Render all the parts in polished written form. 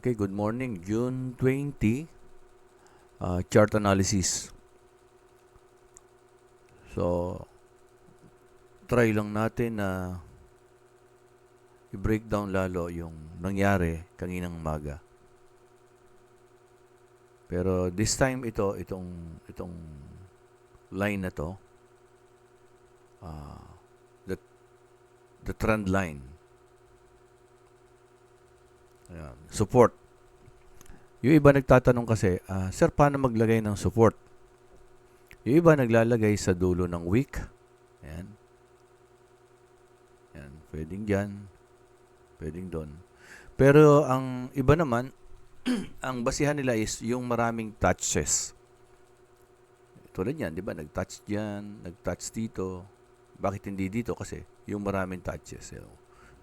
Okay, good morning. June 20, chart analysis. So, try lang natin na i-break down lalo yung nangyari kaninang umaga. Pero this time itong line na to, uh, the, the trend line. Ayan, support. Yung iba nagtatanong kasi, Sir, paano maglagay ng support? Yung iba naglalagay sa dulo ng wick. Ayan. Ayan, pwedeng dyan, pwedeng doon. Pero ang iba naman, ang basihan nila is yung maraming touches. Tulad yan, di ba? Nag-touch dyan, nag-touch dito. Bakit hindi dito? Kasi yung maraming touches.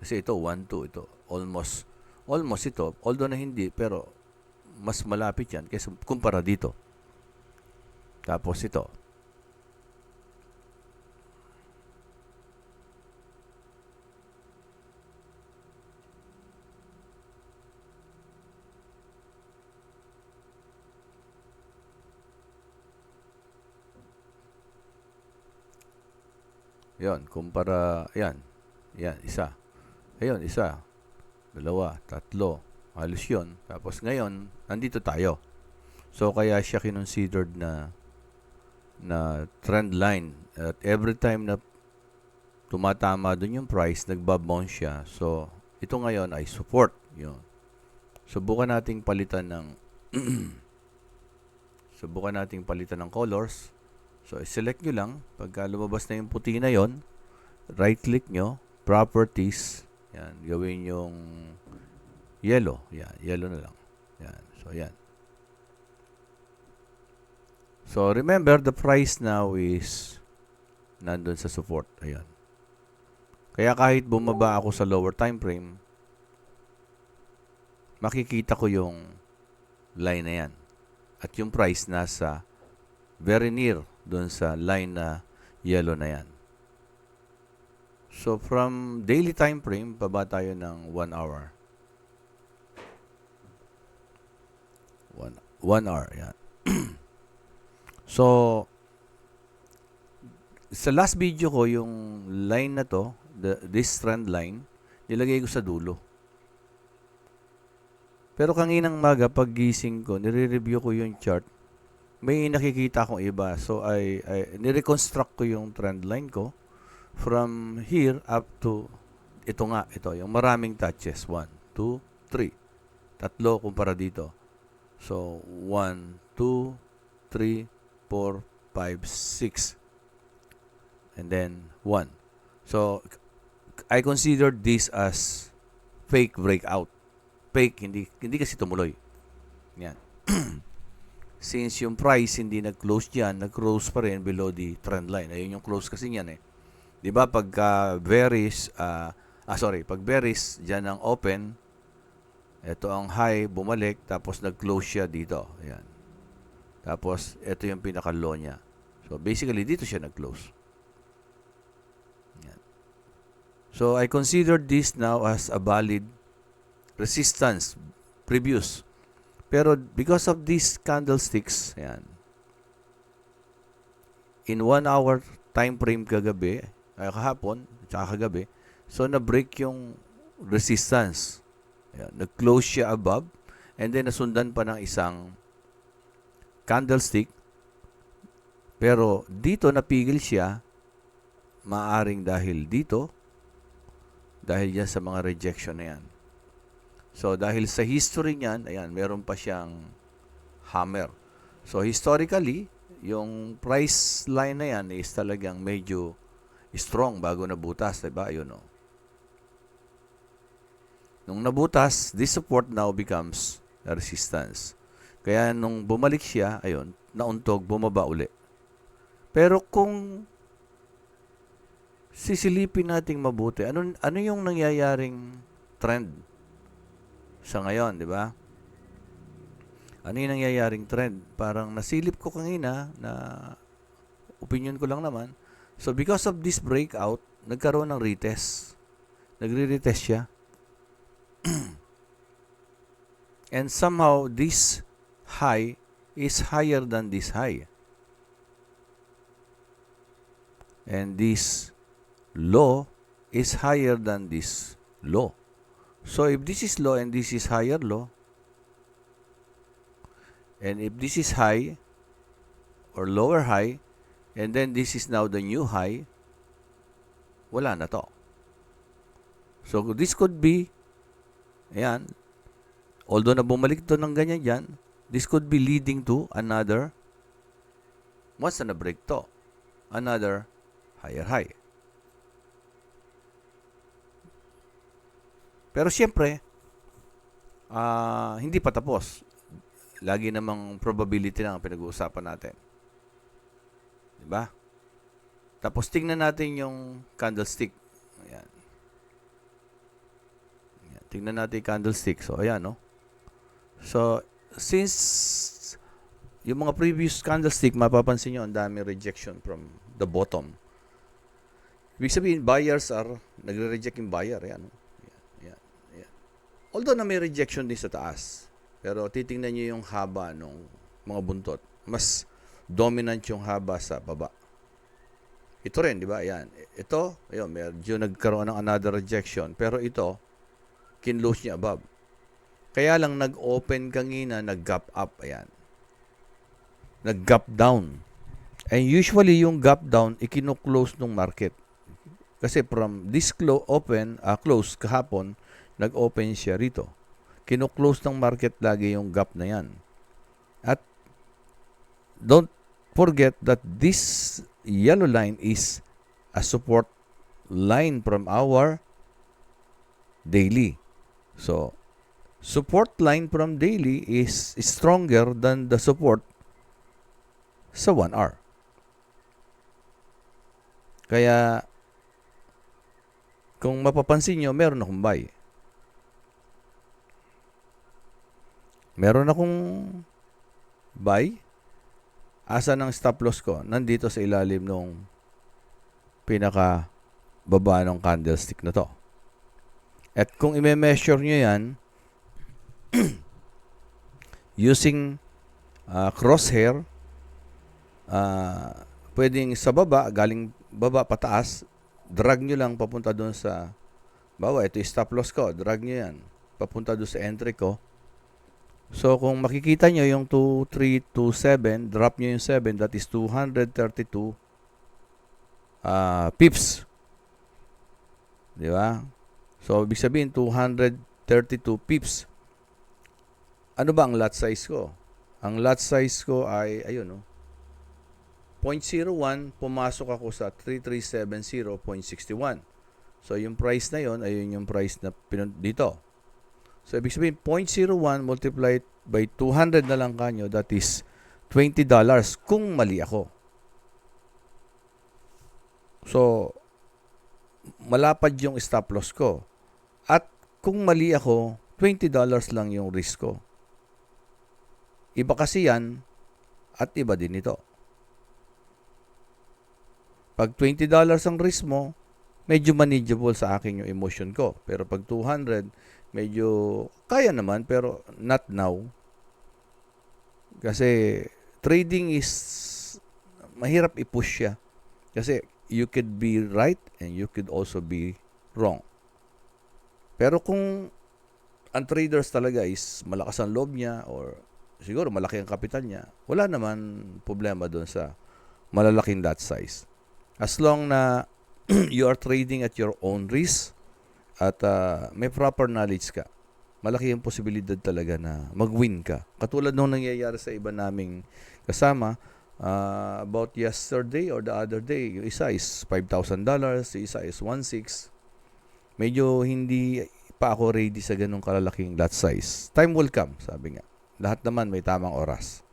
Kasi ito, 1, 2, ito. Almost ito. Although na hindi, pero mas malapit yan kaysa kumpara dito. Tapos ito. Yan, kumpara, yan. Yan, isa. Ayun, isa. Dalawa, tatlo. Halos yun. Tapos ngayon, nandito tayo. So, kaya siya kinonsidered na trend line. At every time na tumatama dun yung price, nagbabounce siya. So, ito ngayon ay support. Yun. Subukan nating palitan ng colors. So, select nyo lang. Pagka lumabas na yung puti na yon, right-click nyo, properties. Yan, gawin yung yellow. Yan, yellow na lang. Yan, so yan. So, remember, the price now is nandun sa support. Ayan. Kaya kahit bumaba ako sa lower time frame, makikita ko yung line na yan. At yung price nasa very near doon sa line na yellow na yan. So, from daily time frame, baba tayo ng 1 hour. 1 hour, yan. So, sa last video ko, yung line na to, this trend line, nilagay ko sa dulo. Pero kaninang maga, pag gising ko, nire-review ko yung chart, may nakikita akong iba. So, nireconstruct ko yung trend line ko from here up to, ito, yung maraming touches. 1, 2, 3. Tatlo kumpara dito. So, 1, 2, 3, 4, 5, 6. And then, 1. So, I considered this as fake breakout. Fake, hindi kasi tumuloy. Yan. Since yung price hindi nag-close dyan, nag-close pa rin below the trend line. Ayun yung close kasi niyan eh. Di ba pagka bearish, pag bearish dyan ang open, ito ang high, bumalik, tapos nag-close siya dito. Ayan. Tapos, ito yung pinaka-low niya. So, basically, dito siya nag-close. Ayan. So, I consider this now as a valid resistance, previous. Pero because of these candlesticks, ayan, in 1 hour time frame kahapon, tsaka kagabi, so na-break yung resistance. Ayan, nag-close siya above, and then nasundan pa ng isang candlestick. Pero dito napigil siya, maaring dahil dito, dahil yan sa mga rejection na yan. So, dahil sa history niyan, ayan, meron pa siyang hammer. So, historically, yung price line na yan is talagang medyo strong bago nabutas, diba? Ayun, o. Nung nabutas, this support now becomes a resistance. Kaya nung bumalik siya, ayun, nauntog, bumaba uli. Pero kung sisilipin nating mabuti, ano yung nangyayaring trend sa ngayon, di ba? Ano yung nangyayaring trend? Parang nasilip ko kanina na opinion ko lang naman. So, because of this breakout, nagkaroon ng retest. Nagre-retest siya. And somehow this high is higher than this high. And this low is higher than this low. So if this is low and this is higher low, and if this is high or lower high, and then this is now the new high, wala na to. So this could be, ayan, although na bumalik to ng ganyan yan, this could be leading to another, once na break to, another higher high. Pero siyempre, hindi pa tapos. Lagi namang probability lang ang pinag-uusapan natin. Diba? Tapos tingnan natin yung candlestick. Ayan. Ayan. Tingnan natin yung candlestick. So, ayan, no? So, since yung mga previous candlestick, mapapansin nyo, ang dami rejection from the bottom. Ibig sabihin, buyers are, nagre-reject yung buyer. Ayan, no? Ayan. Ayan. Although na may rejection din sa taas, pero titingnan nyo yung haba ng mga buntot. Mas dominant yung haba sa baba. Ito rin, di ba? Ayan. Ito, ayun, medyo nagkaroon ng another rejection. Pero ito, kinlose niya above. Kaya lang nag-open kanina, nag-gap up. Ayan. Nag-gap down. And usually yung gap down, ikino-close ng market. Kasi from this close kahapon, nag-open siya rito. Kino-close ng market lagi yung gap na yan. At don't forget that this yellow line is a support line from our daily. So, support line from daily is stronger than the support sa 1 hour. Kaya, kung mapapansin nyo, meron akong buy. Meron akong buy. Asa ng stop loss ko? Nandito sa ilalim ng pinaka baba ng candlestick na to. At kung i-measure nyo yan, using crosshair, pwedeng sa baba, galing baba pataas, drag nyo lang papunta doon sa bawa. Ito yung stop loss ko. Drag nyo yan papunta doon sa entry ko. So, kung makikita nyo yung 2327, drop nyo yung 7, that is 232 pips. Di ba? So, ibig sabihin, 232 pips. Ano ba ang lot size ko? Ang lot size ko ay, ayun, no? 0.01, pumasok ako sa 3370.61. So, yung price na yon, ayun yung price na dito. So, ibig sabihin, 0.01 multiplied by 200 na lang kanyo, that is $20 kung mali ako. So, malapad yung stop loss ko. At kung mali ako, $20 lang yung risk ko. Iba kasi yan, at iba din ito. Pag $20 ang risk mo, medyo manageable sa akin yung emotion ko. Pero pag 200, medyo kaya naman, pero not now. Kasi trading is mahirap i-push siya. Kasi you could be right and you could also be wrong. Pero kung ang traders talaga is malakas ang loob niya or siguro malaki ang kapital niya, wala naman problema doon sa malalaking lot size. As long na you are trading at your own risk at may proper knowledge ka, malaki yung posibilidad talaga na mag-win ka. Katulad nung nangyayari sa iba naming kasama, about yesterday or the other day, yung isa is $5,000, yung isa is 1.6. Medyo hindi pa ako ready sa ganung kalalaking lot size. Time will come, sabi nga. Lahat naman may tamang oras.